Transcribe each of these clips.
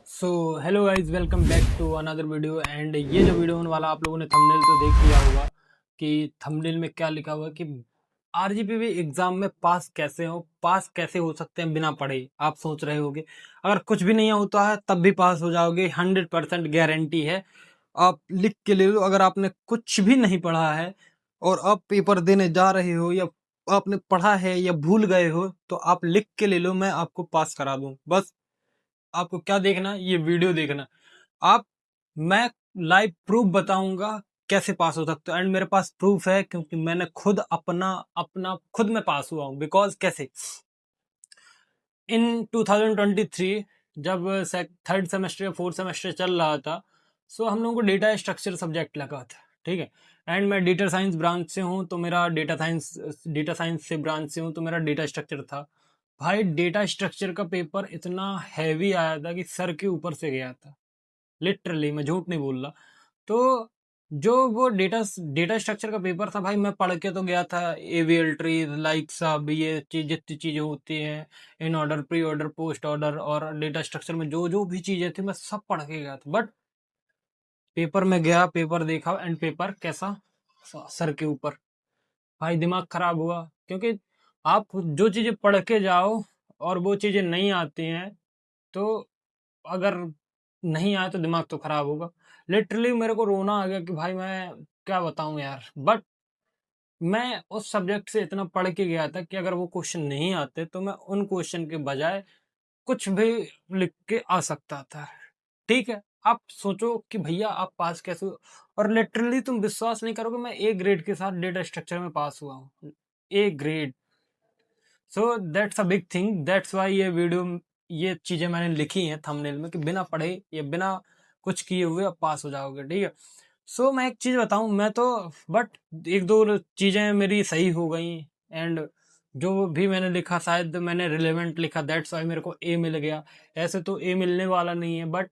So hello guys, welcome back to another video. And ये जो video होने वाला, आप लोगों ने थंबनेल तो देख लिया होगा कि थंबनेल में क्या लिखा हुआ है कि आरजीपीवी एग्जाम में पास कैसे हो सकते हैं बिना पढ़े। आप सोच रहे होगे अगर कुछ भी नहीं होता है तब भी पास हो जाओगे, 100% गारंटी है। आप लिख के ले लो, अगर आपने कुछ भी नहीं पढ़ा है और आप पेपर देने जा रहे हो या आपने पढ़ा है या भूल गए हो, तो आप लिख के ले लो, मैं आपको पास करा दूं। बस आपको क्या देखना, ये वीडियो देखना। आप मैं लाइव प्रूफ बताऊंगा कैसे पास हो सकते हो। एंड मेरे पास प्रूफ है क्योंकि मैंने खुद अपना अपना खुद में पास हुआ हूं। बिकॉज कैसे, इन 2023 जब थर्ड सेमेस्टर या फोर्थ सेमेस्टर चल रहा था, सो हम लोगों को डेटा स्ट्रक्चर सब्जेक्ट लगा था। ठीक है। एंड मैं डेटा साइंस ब्रांच से हूँ, तो मेरा डेटा साइंस से ब्रांच से हूँ, तो मेरा डेटा स्ट्रक्चर था। भाई डेटा स्ट्रक्चर का पेपर इतना हैवी आया था कि सर के ऊपर से गया था। लिटरली, मैं झूठ नहीं बोल रहा। तो जो वो डेटा स्ट्रक्चर का पेपर था, भाई मैं पढ़ के तो गया था, एवीएल ट्री लाइक सब ये चीज जितनी चीजें होती हैं, in order, pre order, post order, और डेटा स्ट्रक्चर में जो जो भी चीजें थी मैं सब पढ़ के गया था। बट पेपर में गया, पेपर देखा, एंड पेपर कैसा, सर के ऊपर। भाई दिमाग खराब हुआ, क्योंकि आप जो चीजें पढ़ के जाओ और वो चीजें नहीं आती हैं, तो अगर नहीं आए तो दिमाग तो खराब होगा। लिटरली मेरे को रोना आ गया कि भाई मैं क्या बताऊं यार। बट मैं उस सब्जेक्ट से इतना पढ़ के गया था कि अगर वो क्वेश्चन नहीं आते तो मैं उन क्वेश्चन के बजाय कुछ भी लिख के आ सकता था। ठीक है। आप सोचो कि भैया आप पास कैसे हो? और लिटरली तुम विश्वास नहीं करोगे, मैं ए ग्रेड के साथ डेटा स्ट्रक्चर में पास हुआ हूँ। A grade. So that's a big thing. That's why ये चीजें मैंने लिखी हैं थंबनेल में कि बिना पढ़े या बिना कुछ किए हुए आप पास हो जाओगे। ठीक है। सो मैं एक चीज बताऊं, मैं तो बट एक दो चीजें मेरी सही हो गई। एंड जो भी मैंने लिखा, शायद मैंने रिलेवेंट लिखा, दैट्स वाई मेरे को ए मिल गया। ऐसे तो ए मिलने वाला नहीं है। बट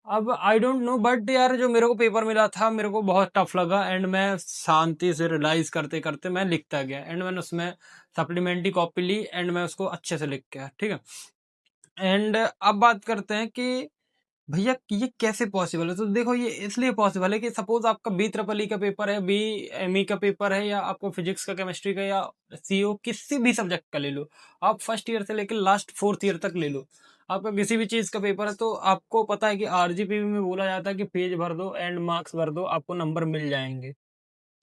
अब आई डोंट नो, बट यार जो मेरे को पेपर मिला था मेरे को बहुत टफ लगा। एंड मैं शांति से रियलाइज करते करते मैं लिखता गया, एंड मैंने उसमें सप्लीमेंट्री कॉपी ली एंड मैं उसको अच्छे से लिख गया। ठीक है। एंड अब बात करते हैं कि भैया ये कैसे पॉसिबल है। तो देखो, ये इसलिए पॉसिबल है कि सपोज आपका बी ट्रिपल ई का पेपर है, बी एम ई का पेपर है, या आपको फिजिक्स का, केमिस्ट्री का, या सीओ किसी भी सब्जेक्ट का ले लो, आप फर्स्ट ईयर से लेकर लास्ट फोर्थ ईयर तक ले लो, आपका किसी भी चीज का पेपर है, तो आपको पता है कि आरजीपीवी में बोला जाता है कि पेज भर दो एंड मार्क्स भर दो, आपको नंबर मिल जाएंगे।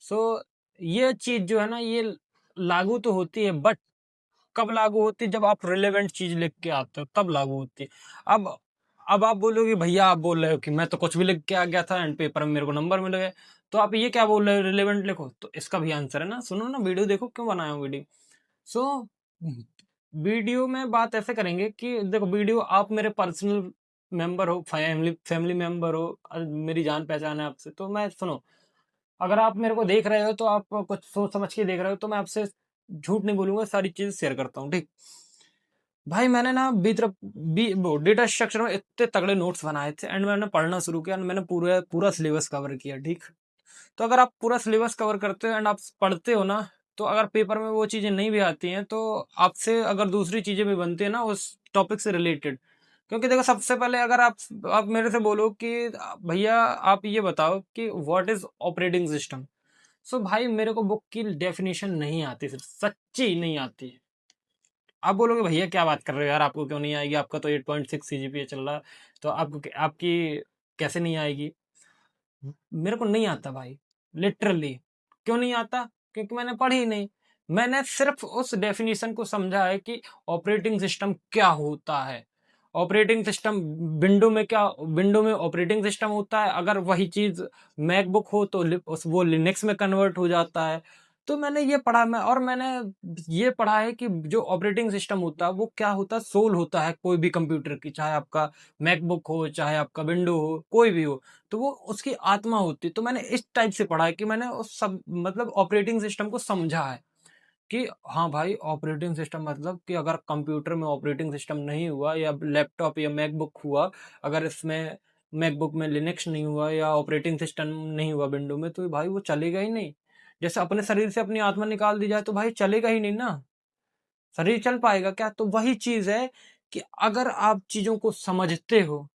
सो ये चीज जो है ना, ये लागू तो होती है, बट कब लागू होती है? जब आप रिलेवेंट चीज लिख के आते हो तब लागू होती है। अब अब आप बोलोगे भैया, आप बोल रहे हो कि मैं तो कुछ भी लिख के आ गया था एंड पेपर में मेरे को नंबर मिल गए, तो आप ये क्या बोल रहे हो रिलेवेंट लिखो? तो इसका भी आंसर है ना, सुनो ना, वीडियो देखो, क्यों बनाया हूँ वीडियो। सो वीडियो में बात ऐसे करेंगे कि देखो, वीडियो आप मेरे पर्सनल मेंबर हो, फैमिली फैमिली मेंबर हो, मेरी जान पहचान है आपसे, तो मैं सुनो, अगर आप मेरे को देख रहे हो तो आप कुछ सोच समझ के देख रहे हो, तो मैं आपसे झूठ नहीं बोलूंगा, सारी चीज शेयर करता हूँ। ठीक। भाई मैंने ना बी तरफ बी वो डेटा स्ट्रक्चर में इतने तगड़े नोट्स बनाए थे, एंड मैंने पढ़ना शुरू किया, एंड मैंने पूरा पूरा सिलेबस कवर किया। ठीक। तो अगर आप पूरा सिलेबस कवर करते हो एंड आप पढ़ते हो ना, तो अगर पेपर में वो चीजें नहीं भी आती हैं, तो आपसे अगर दूसरी चीजें भी बनती है ना उस टॉपिक से रिलेटेड। क्योंकि देखो, सबसे पहले अगर आप मेरे से बोलो कि भैया आप ये बताओ कि व्हाट इज ऑपरेटिंग सिस्टम, सो भाई मेरे को बुक की डेफिनेशन नहीं आती, सिर्फ सच्ची नहीं आती। आप बोलोगे भैया क्या बात कर रहे हो यार, आपको क्यों नहीं आएगी, आपका तो 8.6 सीजीपीए चल रहा है, तो आपको आपकी कैसे नहीं आएगी? मेरे को नहीं आता भाई, लिटरली। क्यों नहीं आता? क्योंकि मैंने पढ़ी ही नहीं। मैंने सिर्फ उस डेफिनेशन को समझा है कि ऑपरेटिंग सिस्टम क्या होता है। ऑपरेटिंग सिस्टम, विंडो में ऑपरेटिंग सिस्टम होता है, अगर वही चीज मैकबुक हो तो वो लिनक्स में कन्वर्ट हो जाता है। तो मैंने ये पढ़ा, मैंने ये पढ़ा है कि जो ऑपरेटिंग सिस्टम होता है वो क्या होता है, सोल होता है कोई भी कंप्यूटर की, चाहे आपका मैकबुक हो, चाहे आपका विंडो हो, कोई भी हो, तो वो उसकी आत्मा होती है। तो मैंने इस टाइप से पढ़ा है कि मैंने उस सब मतलब ऑपरेटिंग सिस्टम को समझा है कि हाँ भाई, ऑपरेटिंग सिस्टम मतलब कि अगर कंप्यूटर में ऑपरेटिंग सिस्टम नहीं हुआ, या लैपटॉप या मैकबुक हुआ, अगर इसमें मैकबुक में लिनक्स नहीं हुआ या ऑपरेटिंग सिस्टम नहीं हुआ विंडो में, तो भाई वो चलेगा ही नहीं। जैसे अपने शरीर से अपनी आत्मा निकाल दी जाए तो भाई चलेगा ही नहीं ना, शरीर चल पाएगा क्या? तो वही चीज है कि अगर आप चीज़ों को समझते हो,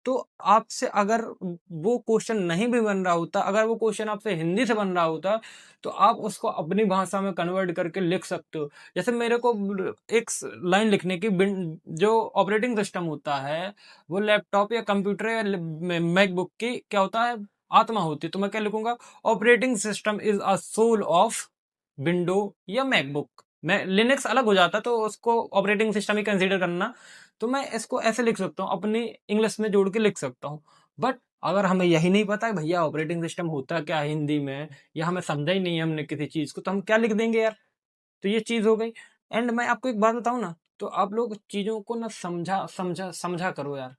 तो आपसे अगर वो क्वेश्चन नहीं भी बन रहा होता, अगर वो क्वेश्चन आपसे हिंदी से बन रहा होता, तो आप उसको अपनी भाषा में कन्वर्ट करके लिख सकते हो। जैसे मेरे को एक लाइन लिखने की जो ऑपरेटिंग सिस्टम होता है, वो लैपटॉप या कंप्यूटर या मैकबुक की क्या होता है, आत्मा होती है। तो मैं क्या लिखूंगा, operating system is a soul of window या मैकबुक। मैं लिनक्स अलग हो जाता तो उसको ऑपरेटिंग सिस्टम ही कंसीडर करना, तो मैं इसको ऐसे लिख सकता हूँ, अपनी इंग्लिश में जोड़ के लिख सकता हूँ। बट अगर हमें यही नहीं पता है भैया ऑपरेटिंग सिस्टम होता क्या है हिंदी में, या हमें समझा ही नहीं है हमने किसी चीज को, तो हम क्या लिख देंगे यार। तो ये चीज हो गई। एंड मैं आपको एक बात बताऊं ना, तो आप लोग चीजों को ना समझा समझा समझा करो यार।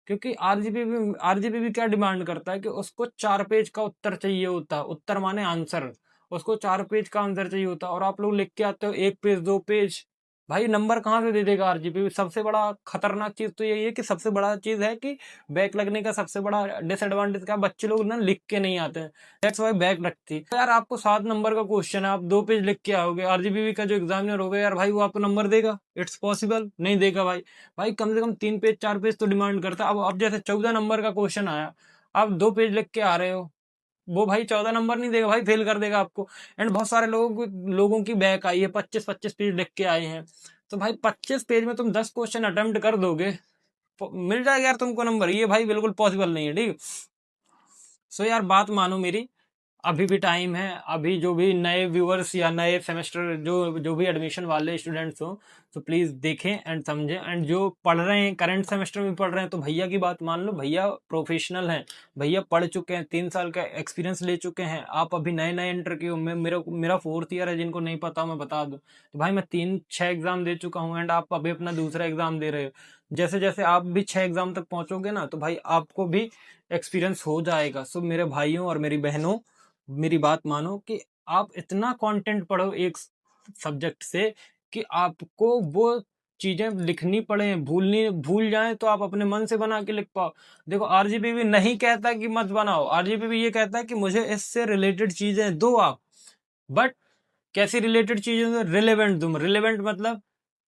क्योंकि आरजीपी भी क्या डिमांड करता है कि उसको 4 पेज का उत्तर चाहिए होता है, उत्तर माने आंसर। उसको 4 पेज का आंसर चाहिए होता है, और आप लोग लिख के आते हो 1 पेज 2 पेज। भाई नंबर कहाँ से दे देगा आरजीपी। सबसे बड़ा खतरनाक चीज तो यही है कि सबसे बड़ा चीज है कि बैक लगने का सबसे बड़ा डिसएडवांटेज क्या, बच्चे लोग ना लिख के नहीं आते हैं, दैट्स वाई बैक लगती है। तो यार आपको 7 नंबर का क्वेश्चन है, आप 2 पेज लिख के आओगे, आरजीबी का जो एग्जामिनर होगा यार भाई वो आपको नंबर देगा? इट्स पॉसिबल नहीं देगा भाई। भाई कम से कम 3 पेज 4 पेज तो डिमांड करता है। अब जैसे 14 नंबर का क्वेश्चन आया, आप 2 पेज लिख के आ रहे हो, वो भाई 14 नंबर नहीं देगा भाई, फेल कर देगा आपको। एंड बहुत सारे लोगों की बैक आई है, 25-25 पेज लिख के आए हैं। तो भाई 25 पेज में तुम 10 क्वेश्चन अटेम्प्ट कर दोगे, तो मिल जाएगा यार तुमको नंबर, ये भाई बिल्कुल पॉसिबल नहीं है, ठीक। सो यार बात मानो मेरी, अभी भी टाइम है। अभी जो भी नए व्यूअर्स या नए सेमेस्टर जो जो भी एडमिशन वाले स्टूडेंट्स हो, तो प्लीज देखें एंड समझें। एंड जो पढ़ रहे हैं करंट सेमेस्टर में पढ़ रहे हैं, तो भैया की बात मान लो, भैया प्रोफेशनल हैं, भैया पढ़ चुके हैं, 3 साल का एक्सपीरियंस ले चुके हैं। आप अभी नए नए एंटर किए हो, मेरा 4th ईयर है, जिनको नहीं पता मैं बता दूं, तो भाई मैं 3-6 एग्जाम दे चुका हूँ, एंड आप अभी अपना दूसरा एग्जाम दे रहे हो। जैसे जैसे आप भी 6 एग्जाम तक पहुंचोगे ना, तो भाई आपको भी एक्सपीरियंस हो जाएगा। सो मेरे भाइयों और मेरी बहनों, मेरी बात मानो कि आप इतना कंटेंट पढ़ो एक सब्जेक्ट से, कि आपको वो चीजें लिखनी पड़े, भूल जाएं तो आप अपने मन से बना के लिख पाओ। देखो आरजीपी भी नहीं कहता कि मत बनाओ, आरजीपी भी ये कहता है कि मुझे इससे रिलेटेड चीजें दो आप। बट कैसी रिलेटेड चीजें? रिलेवेंट तुम, रिलेवेंट मतलब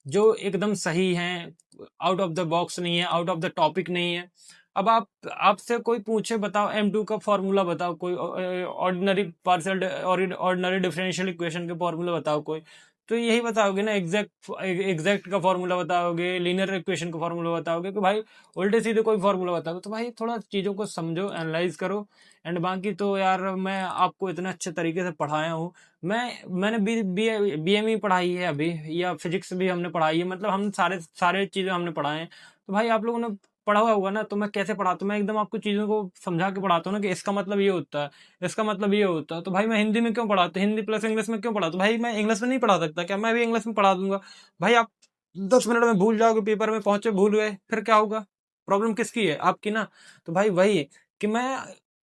जो एकदम सही हैं, आउट ऑफ द बॉक्स नहीं है, आउट ऑफ द टॉपिक नहीं है। अब आप आपसे कोई पूछे बताओ M2 का फॉर्मूला बताओ, कोई ऑर्डिनरी पार्शियल और ऑर्डिनरी डिफरेंशियल इक्वेशन के फॉर्मूला बताओ कोई, तो यही बताओगे ना, एग्जैक्ट का फॉर्मूला बताओगे, लीनियर इक्वेशन का फॉर्मूला बताओगे, कि भाई उल्टे सीधे कोई फॉर्मूला बताओगे। तो भाई थोड़ा चीज़ों को समझो, एनालाइज करो। एंड बाकी तो यार मैं आपको इतने अच्छे तरीके से पढ़ाया हूँ। मैंने बीएमई पढ़ाई है अभी, या फिजिक्स भी हमने पढ़ाई है, मतलब हम सारे सारे चीजें हमने पढ़ाए हैं। तो भाई आप लोगों ने पढ़ा हुआ होगा ना, तो मैं कैसे पढ़ाता हूँ, मैं एकदम आपको चीजों को समझा के पढ़ाता हूँ ना, कि इसका मतलब ये होता है, इसका मतलब ये होता है। तो भाई मैं हिंदी में क्यों पढ़ाता हूँ, हिंदी प्लस इंग्लिश में क्यों पढ़ाता हूँ? भाई मैं इंग्लिश में नहीं पढ़ा सकता क्या? मैं भी इंग्लिश में पढ़ा दूंगा। भाई आप 10 मिनट में भूल जाओगे, पेपर में पहुंचे भूल गए, फिर क्या होगा? प्रॉब्लम किसकी है? आपकी ना। तो भाई वही है कि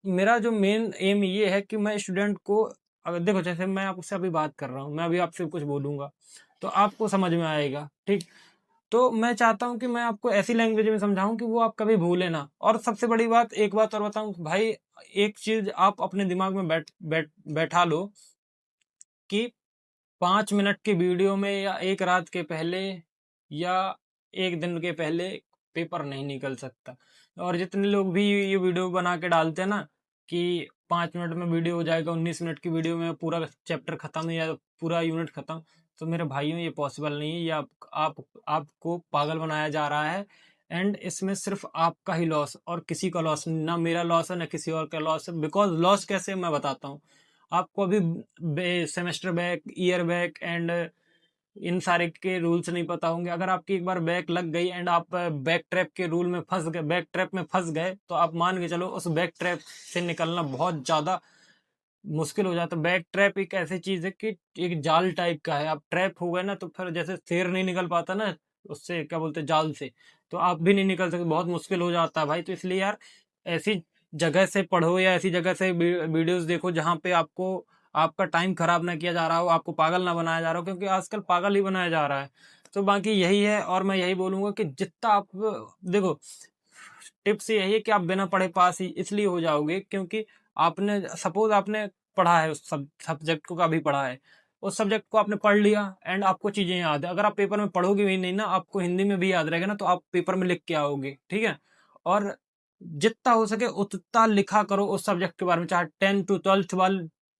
मेरा जो मेन एम ये है कि मैं स्टूडेंट को, अगर देखो जैसे मैं आपसे अभी बात कर रहा हूँ, मैं अभी आपसे कुछ बोलूंगा तो आपको समझ में आएगा, ठीक। तो मैं चाहता हूँ कि मैं आपको ऐसी लैंग्वेज में समझाऊं कि वो आप कभी भूले ना। और सबसे बड़ी बात, एक बात और बताऊं भाई, एक चीज आप अपने दिमाग में बैठा लो कि 5 मिनट की वीडियो में या एक रात के पहले या एक दिन के पहले पेपर नहीं निकल सकता। और जितने लोग भी ये वीडियो बना के डालते हैं ना कि 5 मिनट में वीडियो हो जाएगा, 19 मिनट की वीडियो में पूरा चैप्टर खत्म या पूरा यूनिट खत्म, तो मेरे भाइयों ये पॉसिबल नहीं है। ये आपको पागल बनाया जा रहा है। एंड इसमें सिर्फ आपका ही लॉस, और किसी का लॉस, ना मेरा लॉस है ना किसी और का लॉस है। बिकॉज लॉस कैसे, मैं बताता हूँ आपको। अभी semester back, year back and in सारे के रूल्स नहीं पता होंगे। अगर आपकी एक बार बैक लग गई एंड आप बैक ट्रैप के रूल में फंस गए, बैक ट्रैप में फंस गए, तो आप मान के चलो उस बैक ट्रैप से निकलना बहुत ज्यादा मुश्किल हो जाता है। बैक ट्रैप एक ऐसी चीज है कि एक जाल टाइप का है। आप ट्रैप हो गए ना, तो फिर जैसे शेर नहीं निकल पाता ना उससे, क्या बोलते हैं, जाल से, तो आप भी नहीं निकल सकते, बहुत मुश्किल हो जाता है भाई। तो इसलिए यार ऐसी जगह से पढ़ो या ऐसी जगह से वीडियोस देखो जहाँ पे आपको आपका टाइम खराब ना किया जा रहा हो, आपको पागल ना बनाया जा रहा हो, क्योंकि आजकल पागल ही बनाया जा रहा है। तो बाकी यही है, और मैं यही बोलूंगा कि जितना आप, देखो टिप्स यही है कि आप बिना पढ़े पास ही इसलिए हो जाओगे क्योंकि आपने, सपोज आपने पढ़ा है, उस सब्जेक्ट को कभी पढ़ा है, उस सब्जेक्ट को आपने पढ़ लिया एंड आपको चीजें याद है। अगर आप पेपर में पढ़ोगे भी नहीं ना, आपको हिंदी में भी याद रहेगा ना, तो आप पेपर में लिख के आओगे, ठीक है। और जितना हो सके उतना लिखा करो उस सब्जेक्ट के बारे में, चाहे 10 टू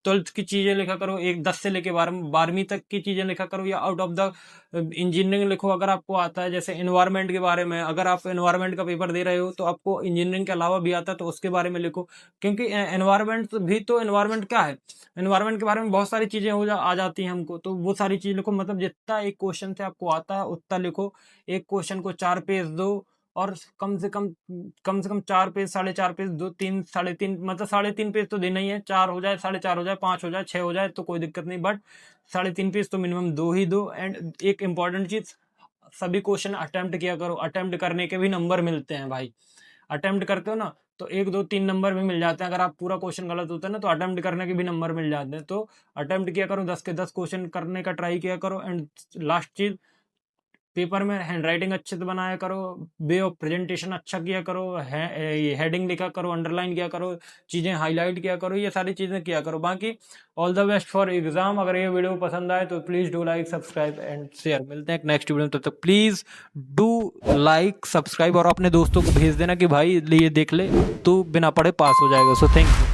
12th की चीजें लिखा करो, एक 10 से लेके 12वीं तक की चीजें लिखा करो, या आउट ऑफ द इंजीनियरिंग लिखो अगर आपको आता है। जैसे एनवायरनमेंट के बारे में, अगर आप एनवायरनमेंट का पेपर दे रहे हो तो आपको इंजीनियरिंग के अलावा भी आता है, तो उसके बारे में लिखो। क्योंकि एनवायरनमेंट भी तो, एनवायरनमेंट क्या है, एनवायरनमेंट के बारे में बहुत सारी चीजें आ जाती हैं हमको, तो वो सारी चीज लिखो। मतलब जितना एक क्वेश्चन से आपको आता है उतना लिखो। एक क्वेश्चन को 4 पेज दो, और कम से कम 4 पेज, 4.5 पेज, 2 3 3.5, मतलब 3.5 पेज तो देना ही है। 4 हो जाए, 4.5 हो जाए, 5 हो जाए, 6 हो जाए तो कोई दिक्कत नहीं, बट 3.5 पेज तो मिनिमम दो ही दो। एंड एक इंपॉर्टेंट चीज, सभी क्वेश्चन अटेम्प्ट किया करो। अटेम्प्ट करने के भी नंबर मिलते हैं भाई। अटेम्प्ट करते हो ना तो 1 2 3 नंबर भी मिल जाते हैं। अगर आप पूरा क्वेश्चन गलत होता है ना, तो अटेम्प्ट करने के भी नंबर मिल जाते हैं। तो अटेम्प्ट किया करो, 10 के 10 क्वेश्चन करने का ट्राई किया करो। एंड लास्ट चीज, पेपर में हैंड राइटिंग अच्छे से बनाया करो, वे ऑफ प्रेजेंटेशन अच्छा किया करो, हेडिंग लिखा करो, अंडरलाइन किया करो, चीजें हाईलाइट किया करो, ये सारी चीजें किया करो। बाकी all the best for exam. अगर ये वीडियो पसंद आए तो please do like, subscribe and share. मिलते हैं नेक्स्ट वीडियो में, तब तक प्लीज डू लाइक, सब्सक्राइब और अपने दोस्तों को भेज देना कि भाई ये देख ले तो बिना पढ़े पास हो जाएगा। So thank you.